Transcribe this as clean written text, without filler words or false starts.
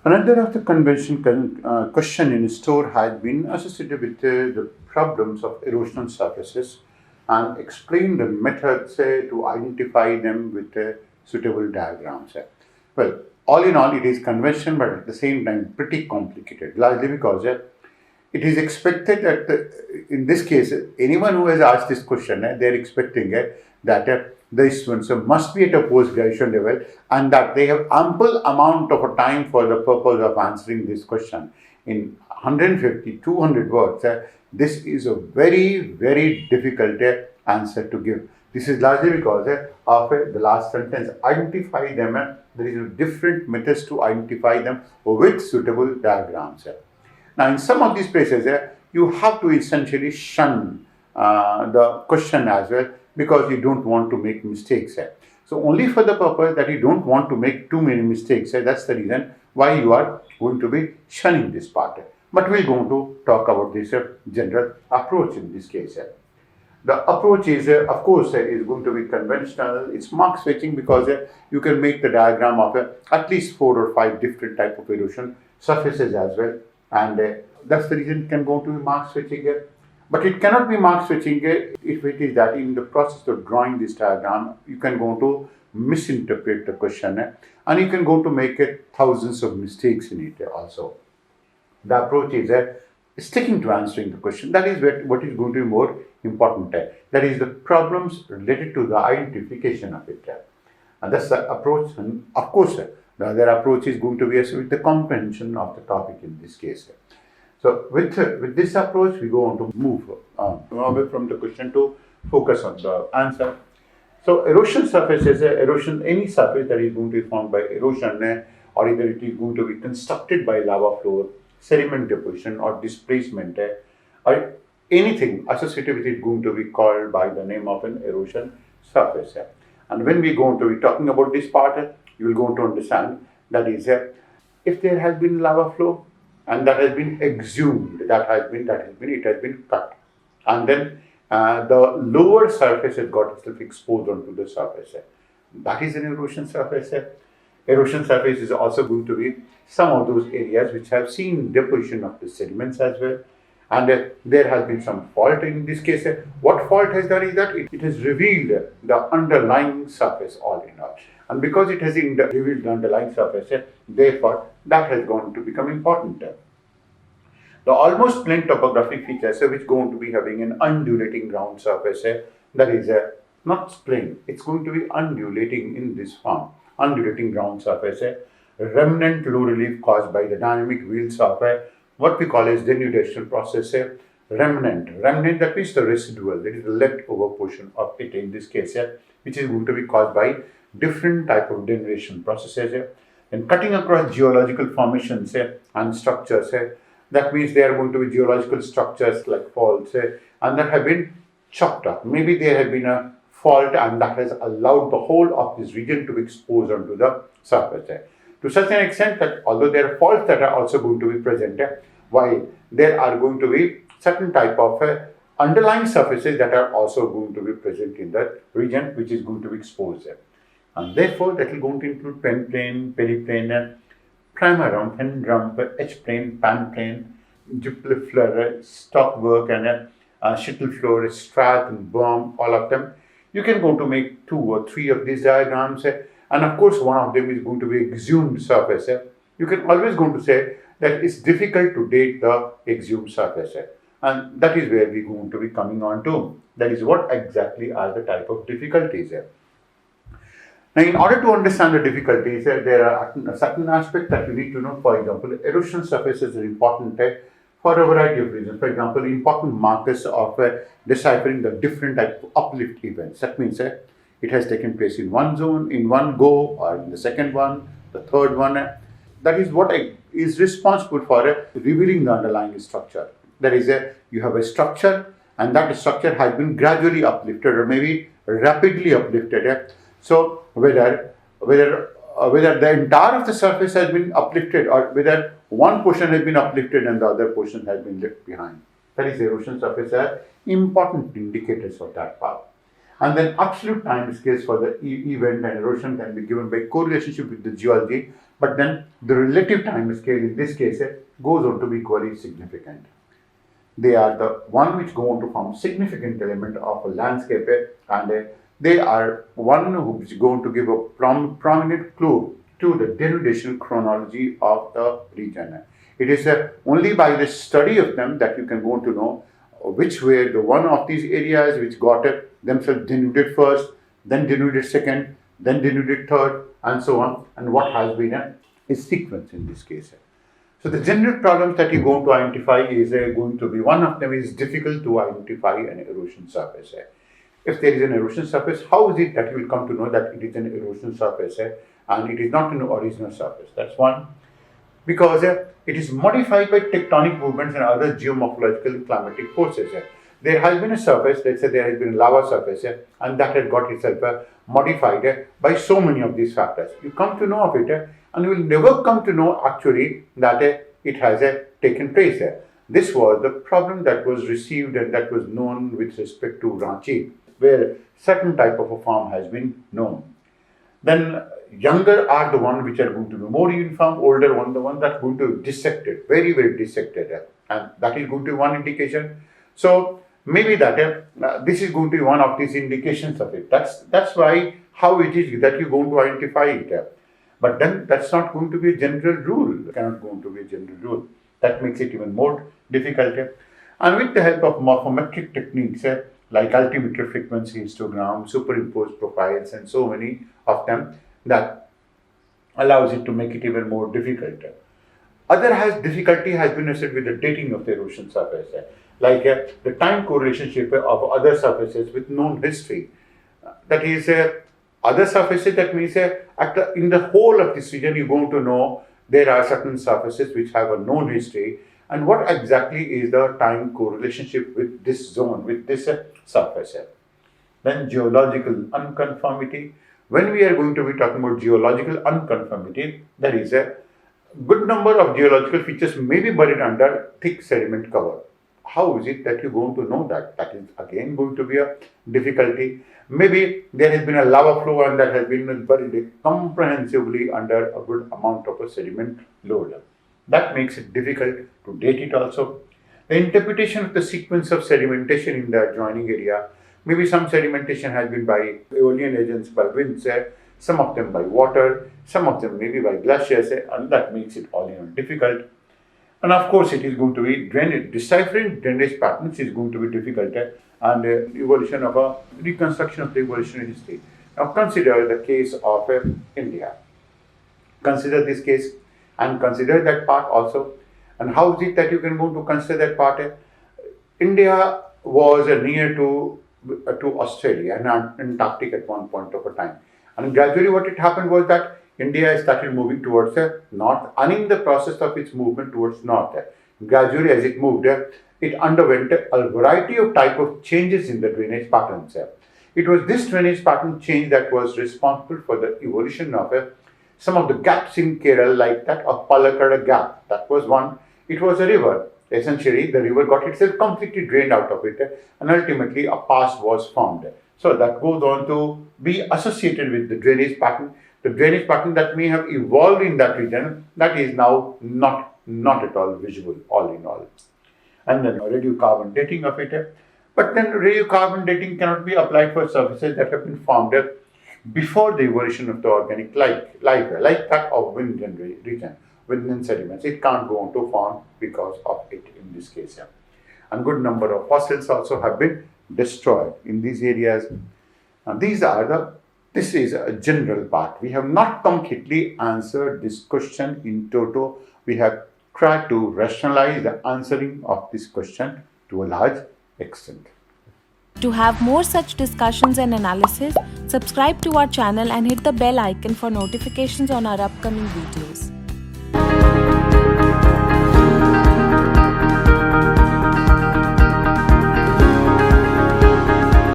Another of the convention question in store has been associated with the problems of erosional surfaces and explain the methods to identify them with suitable diagrams. Well, all in all, it is convention, but at the same time pretty complicated, largely because it is expected that in this case, anyone who has asked this question, they are expecting that the students must be at a post-graduation level and that they have ample amount of a time for the purpose of answering this question. In 150, 200 words, this is a very, very difficult answer to give. This is largely because of the last sentence, identify them. There is different methods to identify them with suitable diagrams. Now, in some of these places, you have to essentially shun the question as well because you don't want to make mistakes. So, only for the purpose that you don't want to make too many mistakes, that's the reason why you are going to be shunning this part. But we're going to talk about this general approach in this case. The approach is, of course, is going to be conventional. It's mark switching because you can make the diagram of at least 4 or 5 different type of erosion surfaces as well. And that's the reason it can go to be mark switching. But it cannot be mark switching if it is that in the process of drawing this diagram, you can go to misinterpret the question and you can go to make thousands of mistakes in it also. The approach is sticking to answering the question. That is what is going to be more important. That is the problems related to the identification of it. And that's the approach. And of course, the other approach is going to be with the comprehension of the topic in this case. So with this approach, we go on to move away from the question to focus on the answer. So erosion surfaces, any surface that is going to be formed by erosion or either it is going to be constructed by lava flow, sediment deposition or displacement or anything associated with it going to be called by the name of an erosion surface. And when we go to be talking about this part, you will go to understand that is if there has been lava flow and that has been exhumed, it has been cut, and then the lower surface has got itself exposed onto the surface. That is an erosion surface. Erosion surface is also going to be some of those areas which have seen deposition of the sediments as well. And there has been some fault in this case. What fault has done is that it has revealed the underlying surface all in all. And because it has revealed the underlying surface, therefore that has gone to become important. The almost plane topographic features which going to be having an undulating ground surface, that is not plane, it's going to be undulating in this form. Undulating ground surface, remnant low relief caused by the dynamic wheels of what we call as denudation process. Remnant that means the residual, that is the leftover portion of it in this case, which is going to be caused by different type of denudation processes. And cutting across geological formations and structures, that means there are going to be geological structures like faults and that have been chopped up. Maybe there have been a fault and that has allowed the whole of this region to be exposed onto the surface. To such an extent that although there are faults that are also going to be present, while there are going to be certain type of underlying surfaces that are also going to be present in that region which is going to be exposed. And therefore that will going to include peneplane, periplane, primer rump, end rump, H-plane, pan plane, gibelifleur, stockwork and shittle floor, strath and berm, all of them. You can go to make 2 or 3 of these diagrams, and of course one of them is going to be exhumed surface. You can always go to say that it's difficult to date the exhumed surface, and that is where we're going to be coming on to. That is what exactly are the type of difficulties. Now, in order to understand the difficulties, there are certain aspects that you need to know. For example, erosion surfaces are important for a variety of reasons. For example, important markers of deciphering the different type of uplift events. That means it has taken place in one zone, in one go, or in the second one, the third one. That is what is responsible for revealing the underlying structure. That is, you have a structure, and that structure has been gradually uplifted or maybe rapidly uplifted. So whether the entire of the surface has been uplifted or whether one portion has been uplifted and the other portion has been left behind. That is, erosion surface are important indicators of that part. And then absolute time scales for the event and erosion can be given by correlationship with the geology, but then the relative time scale in this case goes on to be equally significant. They are the one which go on to form significant element of a landscape, and they are one who is going to give a prominent clue to the denudation chronology of the region. It is only by the study of them that you can go on to know which were the one of these areas which got themselves denuded first, then denuded second, then denuded third, and so on, and what has been a sequence in this case. So the general problems that you're going to identify is going to be, one of them is difficult to identify an erosion surface. If there is an erosion surface, how is it that you will come to know that it is an erosion surface and it is not an original surface? That's one. Because it is modified by tectonic movements and other geomorphological climatic forces. There has been a surface, let's say there has been a lava surface, and that has got itself modified by so many of these factors. You come to know of it, and you will never come to know actually that it has taken place. This was the problem that was received and that was known with respect to Ranchi, where certain type of a form has been known. Then younger are the one which are going to be more uniform, older one the one that going to be dissected, very, very dissected, and that is going to be one indication. So maybe that this is going to be one of these indications of it. That's why how it is that you're going to identify it. But then that's not going to be a general rule. It cannot going to be a general rule. That makes it even more difficult. And with the help of morphometric techniques like altimeter frequency histogram, superimposed profiles, and so many of them, that allows it to make it even more difficult. Other difficulty has been associated with the dating of the erosion surface, like the time correlation of other surfaces with known history. That is, other surfaces, that means in the whole of this region, you're going to know there are certain surfaces which have a known history, and what exactly is the time correlation with this zone, with this surface. Then geological unconformity. When we are going to be talking about geological unconformity, there is a good number of geological features may be buried under thick sediment cover. How is it that you're going to know that? That is again going to be a difficulty. Maybe there has been a lava flow and that has been buried comprehensively under a good amount of a sediment load. That makes it difficult to date it also. The interpretation of the sequence of sedimentation in the adjoining area. Maybe some sedimentation has been by aeolian agents, by winds, some of them by water, some of them maybe by glaciers, and that makes it all difficult. And of course, it is going to be deciphering drainage patterns is going to be difficult, and evolution of a reconstruction of the evolutionary history. Now consider the case of India. Consider this case and consider that part also. And how is it that you can go to consider that part? India was near to Australia and Antarctic at one point of a time. And gradually what it happened was that India started moving towards the north, and in the process of its movement towards north, gradually as it moved, it underwent a variety of type of changes in the drainage patterns. It was this drainage pattern change that was responsible for the evolution of some of the gaps in Kerala, like that of Palakkad Gap. That was one. It was a river. Essentially, the river got itself completely drained out of it, and ultimately a pass was formed. So that goes on to be associated with the drainage pattern. The drainage pattern that may have evolved in that region, that is now not at all visible, all in all. And then radiocarbon dating of it. But then radiocarbon dating cannot be applied for surfaces that have been formed before the evolution of the organic life, like that of Vindhyan region, Vindhyan sediments. It can't go on to form because of it in this case. And good number of fossils also have been destroyed in these areas. And this is a general part. We have not completely answered this question in toto. We have tried to rationalize the answering of this question to a large extent. To have more such discussions and analysis, subscribe to our channel and hit the bell icon for notifications on our upcoming videos.